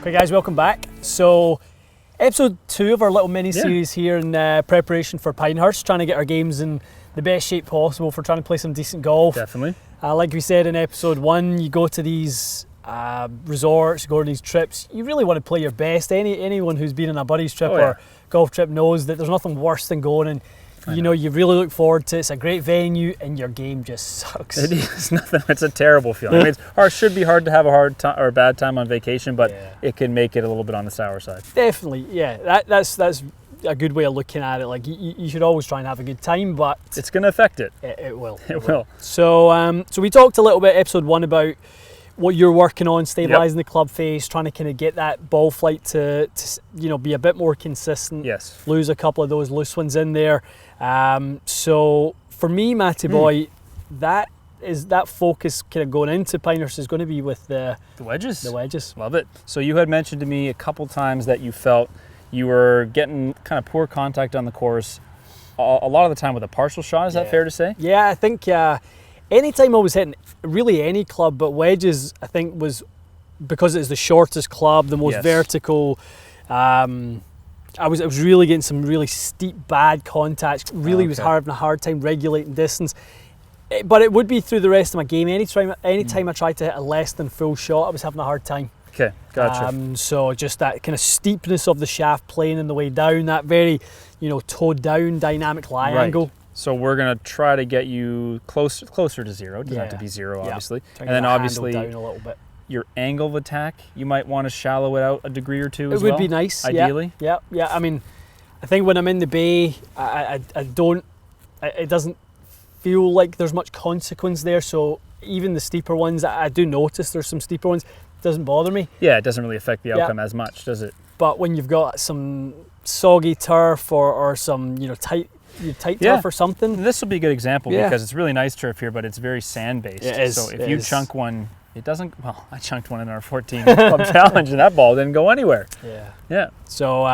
Okay guys, welcome back. So episode 2 of our little mini-series here in preparation for Pinehurst, trying to get our games in the best shape possible for trying to play some decent golf. Definitely. Like we said in episode 1, you go to these resorts, you go on these trips, you really want to play your best. Anyone who's been on a buddy's trip or golf trip knows that there's nothing worse than going and you really look forward to it. It's a great venue and your game just sucks. It is nothing. It's a terrible feeling. I mean, it should be hard to have a hard time or a bad time on vacation, but it can make it a little bit on the sour side. Definitely, yeah. That's a good way of looking at it. Like you should always try and have a good time, but it's going to affect it. It will. It will. So we talked a little bit episode 1 about what you're working on, stabilising the club face, trying to kind of get that ball flight to be a bit more consistent. Yes. Lose a couple of those loose ones in there. So for me, Matty boy, that focus kind of going into Pinehurst is going to be with the wedges. The wedges. Love it. So you had mentioned to me a couple times that you felt you were getting kind of poor contact on the course a lot of the time with a partial shot. Is that fair to say? Yeah, I think anytime I was hitting really any club, but wedges I think was because it's the shortest club, the most vertical. I was really getting some really steep bad contacts. Really was having a hard time regulating distance. But it would be through the rest of my game. Anytime I tried to hit a less than full shot, I was having a hard time. Okay, gotcha. So just that kind of steepness of the shaft playing in the way down, that very, toe down dynamic lie angle. So we're gonna try to get you closer to zero. It doesn't have to be zero, obviously. And then obviously down a little bit. Your angle of attack, you might want to shallow it out a degree or two as well. It well. would be nice, ideally. Yeah. I mean, I think when I'm in the bay, it doesn't feel like there's much consequence there. So even the steeper ones, I do notice there's some steeper ones. It doesn't bother me. Yeah, it doesn't really affect the outcome as much, does it? But when you've got some soggy turf or some tight turf or something. This will be a good example because it's really nice turf here, but it's very sand based. It is, so if you chunk one, it doesn't. Well, I chunked one in our 14 club challenge, and that ball didn't go anywhere. Yeah. So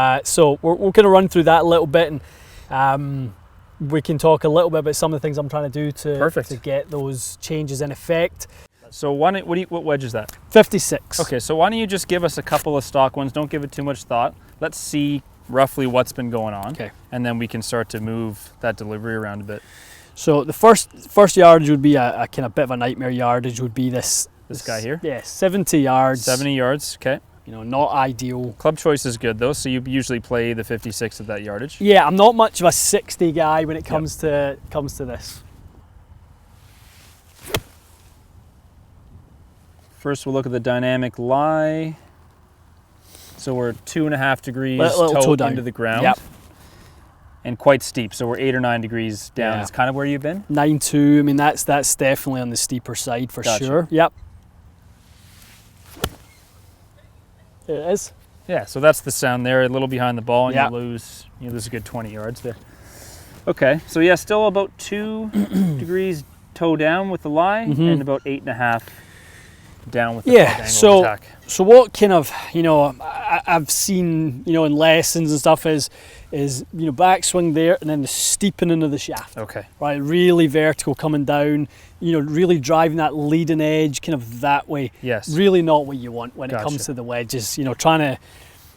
we're going to run through that a little bit, and we can talk a little bit about some of the things I'm trying to do to get those changes in effect. So what wedge is that? 56. Okay, so why don't you just give us a couple of stock ones? Don't give it too much thought. Let's see roughly what's been going on. Okay. And then we can start to move that delivery around a bit. So the first yardage would be a kind of bit of a nightmare yardage. Would be this guy here? Yeah, 70 yards. 70 yards, okay. Not ideal. Club choice is good though, so you usually play the 56 at that yardage. Yeah, I'm not much of a 60 guy when it comes to this. First we'll look at the dynamic lie. So we're 2.5 degrees toe down into the ground. Yep. And quite steep, so we're 8 or 9 degrees down. It's kind of where you've been? 9.2, I mean that's definitely on the steeper side for sure. Yep. There it is. Yeah, so that's the sound there, a little behind the ball, and you lose a good 20 yards there. Okay, so yeah, still about 2 degrees toe down with the lie, and about 8.5 down with the angle attack. So what kind of, I've seen, in lessons and stuff is backswing there and then the steepening of the shaft. Okay. Right, really vertical coming down, really driving that leading edge kind of that way. Yes. Really not what you want when it comes to the wedges. Trying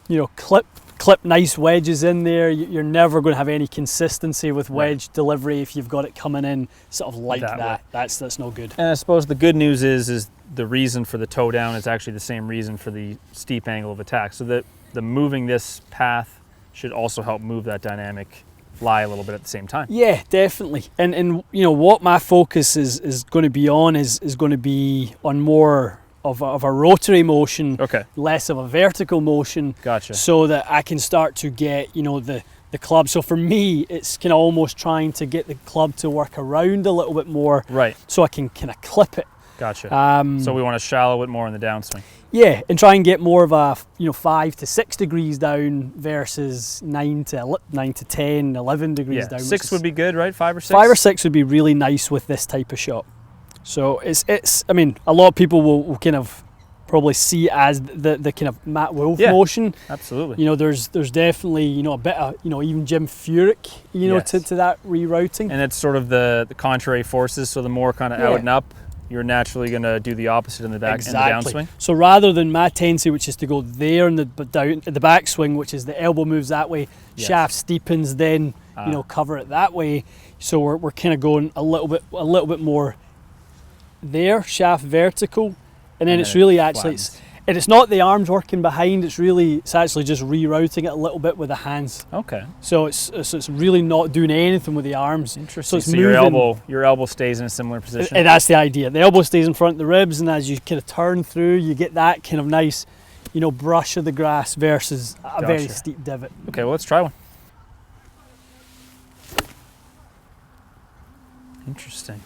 to, clip nice wedges in there. You're never going to have any consistency with wedge delivery if you've got it coming in sort of like that. That's no good. And I suppose the good news is the reason for the toe down is actually the same reason for the steep angle of attack. So that the moving this path should also help move that dynamic lie a little bit at the same time. Yeah, definitely. And what my focus is going to be on is going to be on more of a rotary motion, less of a vertical motion. Gotcha. So that I can start to get, the club. So for me, it's kind of almost trying to get the club to work around a little bit more. Right. So I can kind of clip it. Gotcha. So we want to shallow it more in the downswing. Yeah, and try and get more of a 5 to 6 degrees down versus 9 to 10, 11 degrees down. 6 would be good, right? 5 or 6? 5 or 6 would be really nice with this type of shot. So it's I mean, a lot of people will kind of probably see it as the kind of Matt Wolf motion. Absolutely. There's definitely a bit of even Jim Furyk to that rerouting. And it's sort of the contrary forces. So the more kind of out and up you're naturally going to do the opposite in the back in the downswing. So rather than my tendency, which is to go there in the backswing, which is the elbow moves that way, shaft steepens, then cover it that way. So we're kind of going a little bit more there, shaft vertical, and then it's really actually it's not the arms working behind. It's actually just rerouting it a little bit with the hands. Okay. So it's really not doing anything with the arms. Interesting. So your elbow stays in a similar position. And that's the idea. The elbow stays in front of the ribs, and as you kind of turn through, you get that kind of nice, brush of the grass versus a very steep divot. Okay, well, let's try one. Interesting.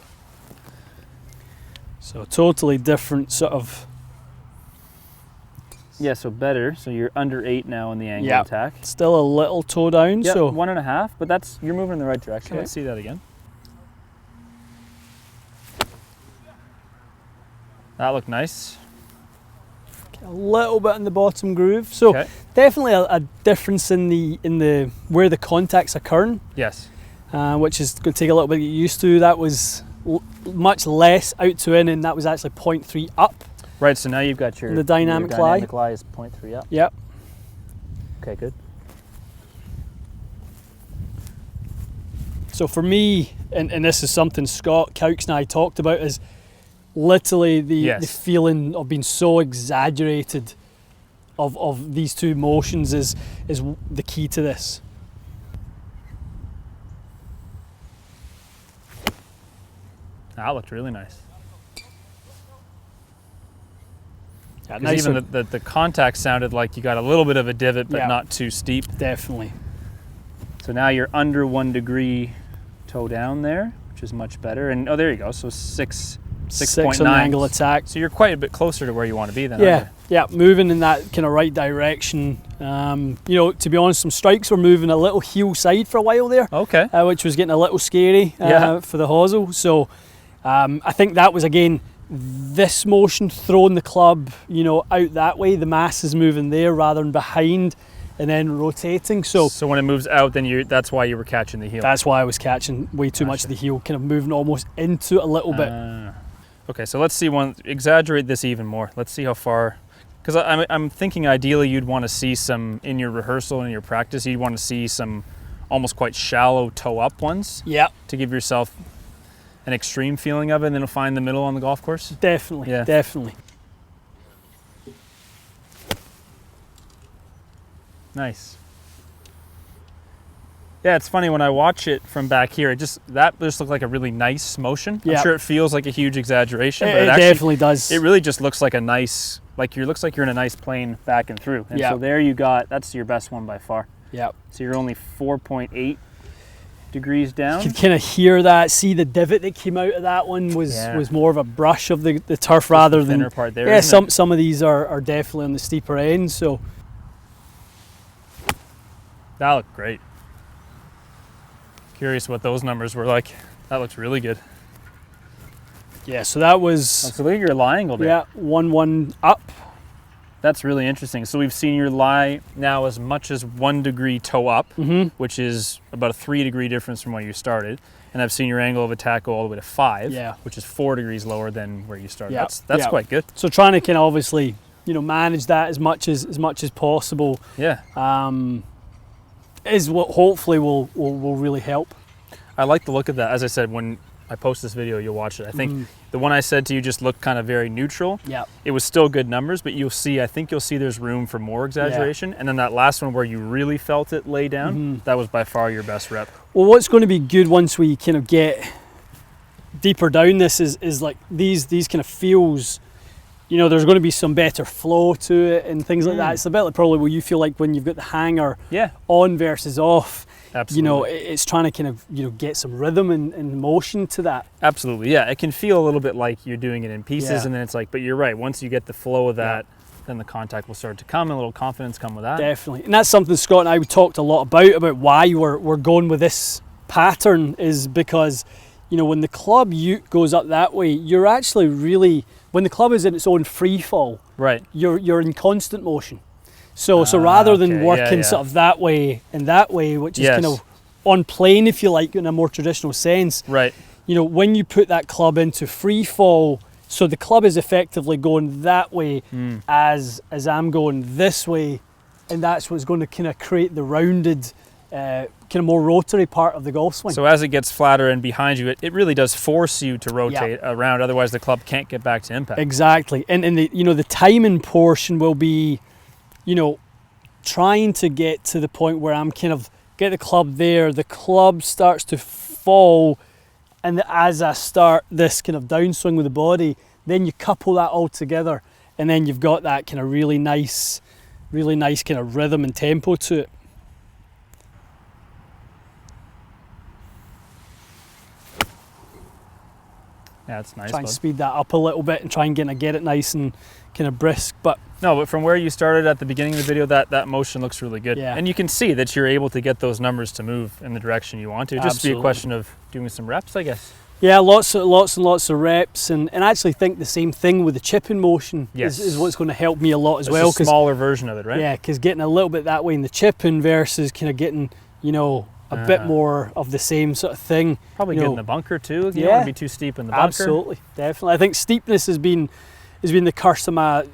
So totally different sort of. Yeah, so better. So you're under 8 now in the angle attack. Still a little toe down. Yeah, so 1.5, but you're moving in the right direction. Okay. Let's see that again. That looked nice. A little bit in the bottom groove. So definitely a difference in the where the contact's occurring. Yes. Which is going to take a little bit to get used to. That was much less out to in, and that was actually 0.3 up. Right, so now you've got your dynamic lie. Dynamic lie is 0.3 up. Yep. Okay, good. So for me, and this is something Scott Cowkes and I talked about, is literally the feeling of being so exaggerated of these two motions is the key to this. That looked really nice. Yeah, nice. Even the contact sounded like you got a little bit of a divot, but not too steep. Definitely. So now you're under 1 degree toe down there, which is much better. And there you go. So 6.9 angle attack. So you're quite a bit closer to where you want to be then. Yeah, moving in that kind of right direction. To be honest, some strikes were moving a little heel side for a while there. Okay. Which was getting a little scary for the hosel. So I think that was again this motion throwing the club, out that way. The mass is moving there rather than behind, and then rotating. So when it moves out, then that's why you were catching the heel. That's why I was catching way too much of the heel, kind of moving almost into it a little bit. Okay, so let's see exaggerate this even more. Let's see how far, because I'm thinking ideally you'd want to see some in your rehearsal and your practice. You'd want to see some almost quite shallow toe up ones. Yeah. To give yourself an extreme feeling of it, and then find the middle on the golf course? Definitely, definitely. Nice. Yeah, it's funny when I watch it from back here, that just looked like a really nice motion. I'm sure it feels like a huge exaggeration, but it actually, definitely does. It really just looks like looks like you're in a nice plane back and through. And so there you that's your best one by far. Yeah. So you're only 4.8 degrees down. You can kind of hear that, see the divot that came out of that one was more of a brush of the turf rather than thinner part there. Some of these are definitely on the steeper end. So that looked great. Curious what those numbers were like. That looks really good. Yeah, so that was. So look at your lie angle there. Yeah, 1-1 up. That's really interesting. So we've seen your lie now as much as 1 degree toe up, which is about a 3 degree difference from where you started. And I've seen your angle of attack go all the way to 5, which is 4 degrees lower than where you started. That's quite good. So trying to kind of obviously, manage that as much as possible. Yeah. Is what hopefully will really help. I like the look of that. As I said, when I post this video, you'll watch it. I think the one I said to you just looked kind of very neutral. Yeah. It was still good numbers, but I think you'll see there's room for more exaggeration. Yeah. And then that last one where you really felt it lay down, that was by far your best rep. Well, what's going to be good once we kind of get deeper down this is like these kind of feels, there's going to be some better flow to it and things like that. It's a bit like probably what you feel like when you've got the hanger on versus off. Absolutely. It's trying to kind of, get some rhythm and motion to that. Absolutely, yeah. It can feel a little bit like you're doing it in pieces, and then it's like, but you're right, once you get the flow of that, then the contact will start to come, and a little confidence come with that. Definitely. And that's something Scott and I talked a lot about why we're going with this pattern, is because, when the club ute goes up that way, you're actually really, when the club is in its own free fall, you're in constant motion. So rather than working sort of that way and that way, which is kind of on plane, if you like, in a more traditional sense, right? When you put that club into free fall, So the club is effectively going that way as I'm going this way, and that's what's going to kind of create the rounded, kind of more rotary part of the golf swing. So as it gets flatter and behind you, it really does force you to rotate around. Otherwise, the club can't get back to impact. Exactly, and the the timing portion will be, trying to get to the point where I'm kind of get the club there. The club starts to fall. And as I start this kind of downswing with the body, then you couple that all together, and then you've got that kind of really nice kind of rhythm and tempo to it. Yeah, that's nice. Try and speed that up a little bit and try and get it nice and kind of brisk. But from where you started at the beginning of the video, that motion looks really good. Yeah. And you can see that you're able to get those numbers to move in the direction you want to. Just be a question of doing some reps, I guess. Yeah, lots and lots of reps, and I actually think the same thing with the chipping motion is what's going to help me a lot as well. It's a smaller version of it, right? Yeah, because getting a little bit that way in the chipping versus kind of getting, a bit more of the same sort of thing. Probably good in the bunker too. You don't want to be too steep in the bunker. Absolutely, definitely. I think steepness has been the curse of my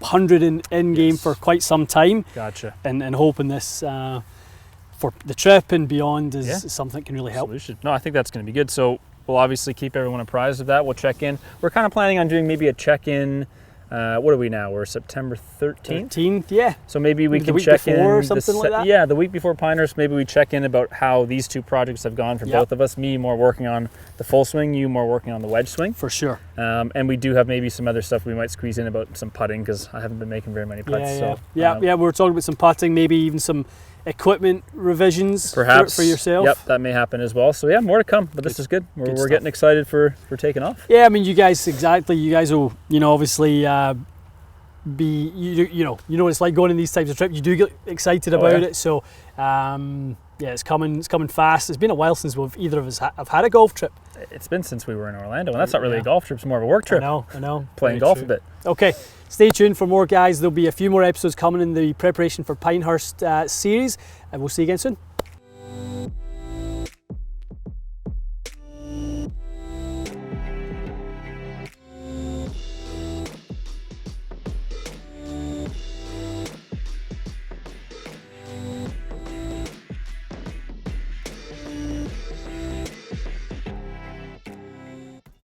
100 in game for quite some time. Gotcha. And hoping this for the trip and beyond is something that can really help. Solution. No, I think that's going to be good. So we'll obviously keep everyone apprised of that. We'll check in. We're kind of planning on doing maybe a check-in. What are we now? We're September 13th? 13th, yeah. So maybe we can check in. Or something like that? Yeah, the week before Pinehurst, maybe we check in about how these two projects have gone for both of us. Me more working on the full swing, you more working on the wedge swing. For sure. And we do have maybe some other stuff we might squeeze in about some putting, because I haven't been making very many putts. Yeah, we're talking about some putting, maybe even some equipment revisions perhaps for yourself. Yep, that may happen as well. So yeah, more to come, but this is good. We're getting excited for taking off. Yeah, I mean, you guys will, obviously be, what it's like going on these types of trips. You do get excited about it. So it's coming fast. It's been a while since either of us have had a golf trip. It's been since we were in Orlando, and that's not really a golf trip, it's more of a work trip. I know. Playing golf a bit. Okay, stay tuned for more, guys. There'll be a few more episodes coming in the preparation for Pinehurst series, and we'll see you again soon.